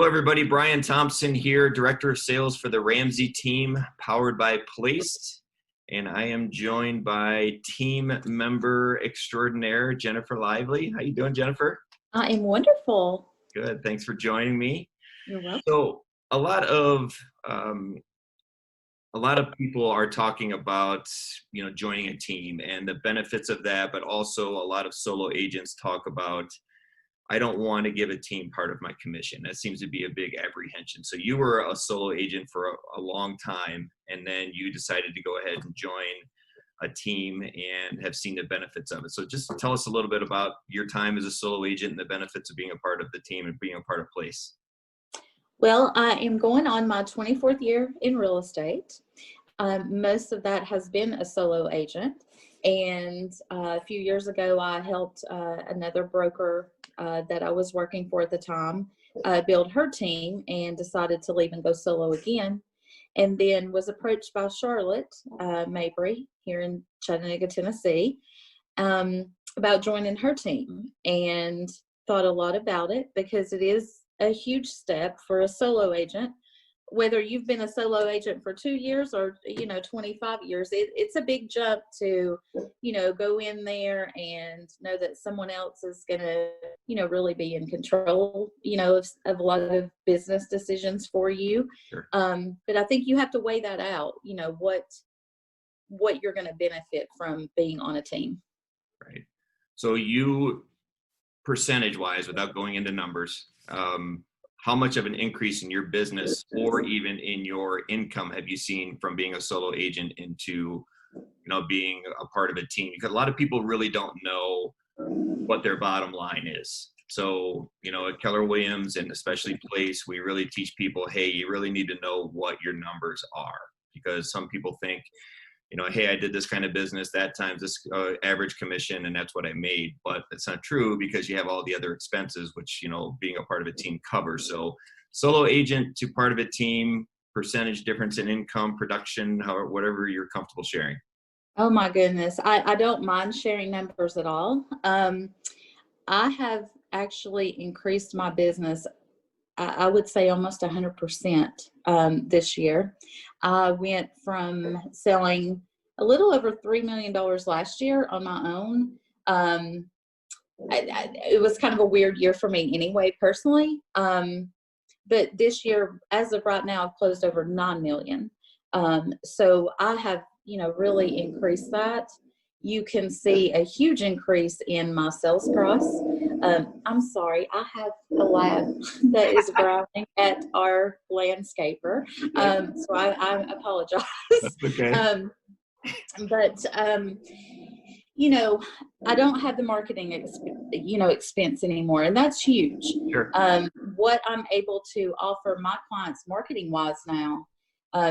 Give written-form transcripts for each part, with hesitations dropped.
Hello, everybody. Brian Thompson here, Director of Sales for the Ramsey team, powered by Placed. And I am joined by team member extraordinaire, Jennifer Lively. How you doing, Jennifer? I am wonderful. Good. Thanks for joining me. You're welcome. So a lot of people are talking about, joining a team and the benefits of that, but also a lot of solo agents talk about, I don't want to give a team part of my commission. That seems to be a big apprehension. So you were a solo agent for a long time, and then you decided to go ahead and join a team and have seen the benefits of it. So just tell us a little bit about your time as a solo agent and the benefits of being a part of the team and being a part of Place. Well, I am going on my 24th year in real estate. Most of that has been a solo agent. And a few years ago, I helped another broker that I was working for at the time build her team and decided to leave and go solo again. And then was approached by Charlotte Mabry here in Chattanooga, Tennessee, about joining her team, and thought a lot about it because it is a huge step for a solo agent. Whether you've been a solo agent for 2 years or 25 years, it's a big jump to go in there and know that someone else is going to really be in control of a lot of business decisions for you. Sure. But I think you have to weigh that out, what you're going to benefit from being on a team. Right. So you, percentage wise, without going into numbers, how much of an increase in your business or even in your income have you seen from being a solo agent into, being a part of a team? Because a lot of people really don't know what their bottom line is. So, at Keller Williams and especially Place, we really teach people, hey, you really need to know what your numbers are, because some people think, hey, I did this kind of business that times this average commission, and that's what I made. But that's not true, because you have all the other expenses, which, being a part of a team covers. So solo agent to part of a team, percentage difference in income, production, whatever you're comfortable sharing. Oh my goodness. I don't mind sharing numbers at all. I have actually increased my business, I would say almost 100% this year. I went from selling a little over $3 million last year on my own. It was kind of a weird year for me anyway, personally. But this year, as of right now, I've closed over 9 million. So I have, really increased that. You can see a huge increase in my sales price. I'm sorry, I have a lab that is growling at our landscaper. So I apologize. Okay. But I don't have the marketing expense anymore, and that's huge. Sure. What I'm able to offer my clients marketing wise now,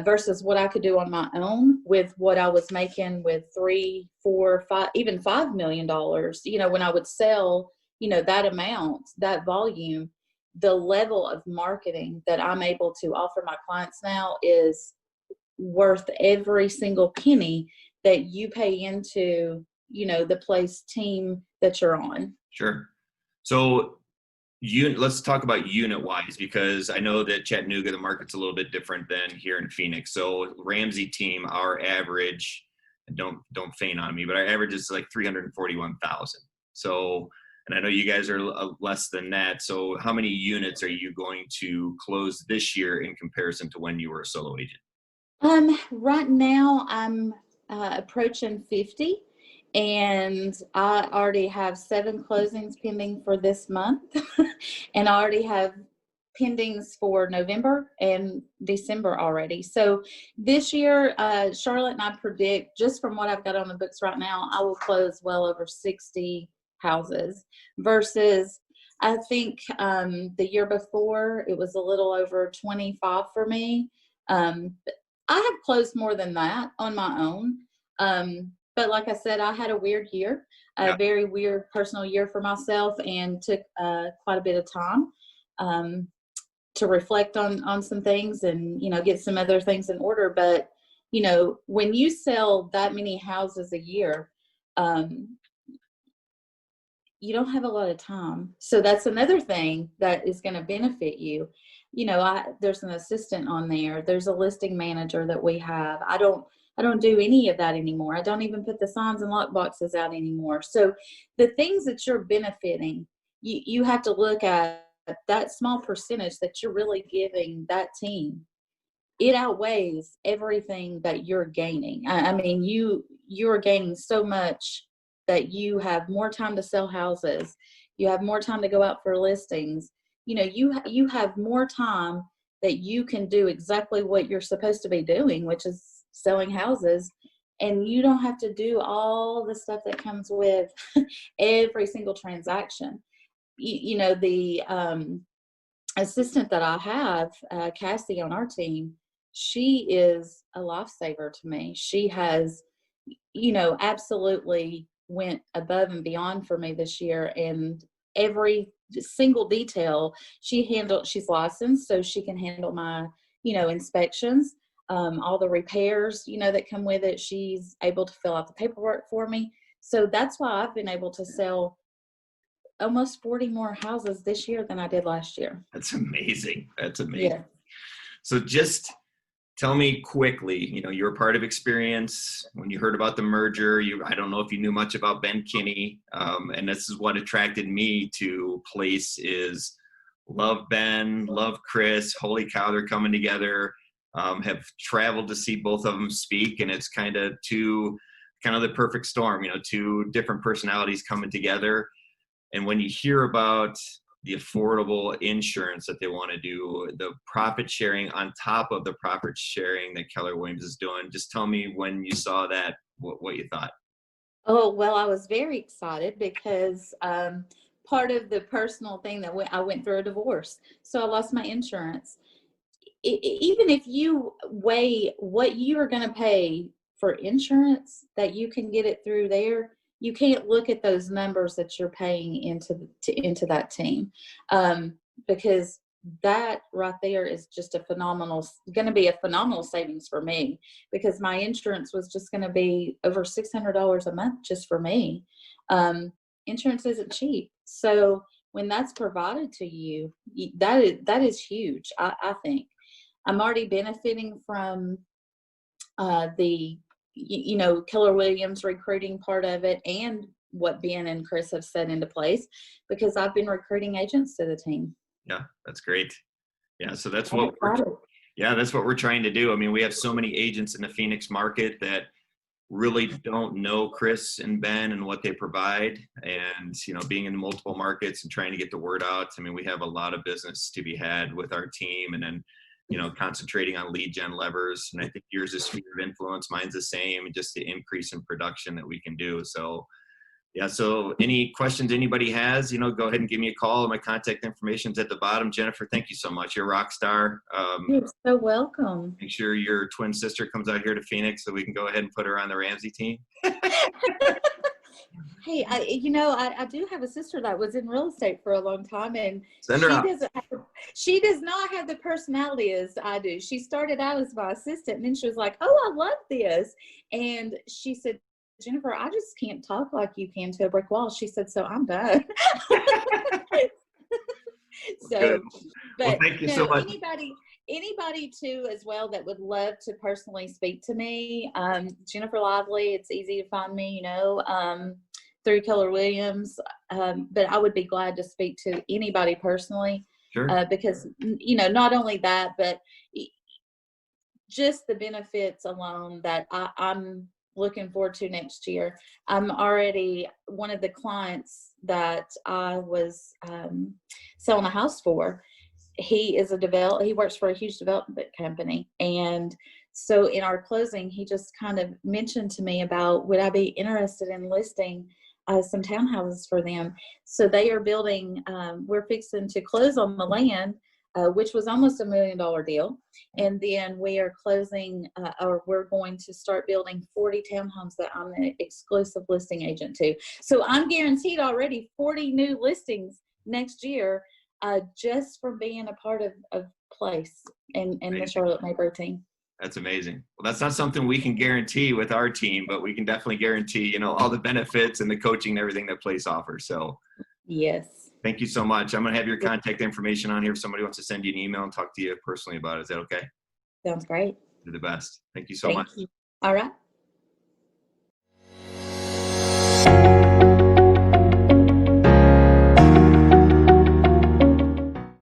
versus what I could do on my own with what I was making with $3, $4, $5, even $5 million, when I would sell, that amount, that volume, the level of marketing that I'm able to offer my clients now is worth every single penny that you pay into, the Place team that you're on. Sure. So let's talk about unit wise, because I know that Chattanooga, the market's a little bit different than here in Phoenix. So Ramsey team, our average, don't faint on me, but our average is like 341,000. So, and I know you guys are less than that. So how many units are you going to close this year in comparison to when you were a solo agent? Right now I'm approaching 50. And I already have 7 closings pending for this month. And I already have pendings for November and December already. So this year, Charlotte and I predict, just from what I've got on the books right now, I will close well over 60 houses versus I think the year before it was a little over 25 for me. I have closed more than that on my own. But like I said, I had a weird year, a very weird personal year for myself, and took quite a bit of time to reflect on some things and, get some other things in order. But, when you sell that many houses a year, you don't have a lot of time. So that's another thing that is going to benefit you. There's an assistant on there. There's a listing manager that we have. I don't do any of that anymore. I don't even put the signs and lock boxes out anymore. So the things that you're benefiting, you have to look at that small percentage that you're really giving that team. It outweighs everything that you're gaining. I mean, you're gaining so much that you have more time to sell houses. You have more time to go out for listings. You have more time that you can do exactly what you're supposed to be doing, which is selling houses. And you don't have to do all the stuff that comes with every single transaction. The assistant that I have, Cassie, on our team, she is a lifesaver to me. She has, absolutely went above and beyond for me this year. And every single detail she's licensed, so she can handle my, inspections, all the repairs, that come with it. She's able to fill out the paperwork for me. So that's why I've been able to sell almost 40 more houses this year than I did last year. That's amazing. That's amazing. Yeah. So just tell me quickly, you were part of Experience when you heard about the merger. I don't know if you knew much about Ben Kinney. And this is what attracted me to Place is love Ben, love Chris. Holy cow, they're coming together. Have traveled to see both of them speak, and it's kind of the perfect storm, two different personalities coming together. And when you hear about the affordable insurance that they want to do, the profit sharing on top of the profit sharing that Keller Williams is doing, just tell me when you saw that, what you thought. Oh, well, I was very excited because part of the personal thing that I went through a divorce. So I lost my insurance. Even if you weigh what you are going to pay for insurance, that you can get it through there, you can't look at those numbers that you're paying into that team, because that right there is just going to be a phenomenal savings for me, because my insurance was just going to be over $600 a month just for me. Insurance isn't cheap. So when that's provided to you, that is huge. I think I'm already benefiting from the Keller Williams recruiting part of it, and what Ben and Chris have set into place, because I've been recruiting agents to the team. Yeah, that's great. Yeah, so that's what we're trying to do. I mean, we have so many agents in the Phoenix market that really don't know Chris and Ben and what they provide, and being in multiple markets and trying to get the word out. I mean, we have a lot of business to be had with our team, and then concentrating on lead gen levers. And I think yours is sphere of influence, mine's the same, and just the increase in production that we can do. So yeah, so any questions anybody has, go ahead and give me a call. My contact information is at the bottom. Jennifer, thank you so much. You're a rock star. You're so welcome. Make sure your twin sister comes out here to Phoenix so we can go ahead and put her on the Ramsey team. Hey, I do have a sister that was in real estate for a long time, and she does not have the personality as I do. She started out as my assistant, and then she was like, "Oh, I love this," and she said, "Jennifer, I just can't talk like you can to a brick wall." She said, "So I'm done." So, but thank you so much. Anybody too as well that would love to personally speak to me, Jennifer Lively, it's easy to find me, through Keller Williams, but I would be glad to speak to anybody personally. Sure. Because not only that, but just the benefits alone that I'm looking forward to next year. I'm already one of the clients that I was selling a house for. He is he works for a huge development company. And so in our closing, he just kind of mentioned to me about, would I be interested in listing some townhouses for them? So they are building, we're fixing to close on the land, which was almost $1 million deal. And then we are closing, or we're going to start building 40 townhomes that I'm an exclusive listing agent to. So I'm guaranteed already 40 new listings next year, just from being a part of Place and the Charlotte Mayboro team. That's amazing. Well, that's not something we can guarantee with our team, but we can definitely guarantee, all the benefits and the coaching and everything that Place offers. So Yes. thank you so much. I'm going to have your contact information on here if somebody wants to send you an email and talk to you personally about it. Is that okay? Sounds great. You're the best. Thank you so Thank much. you. All right.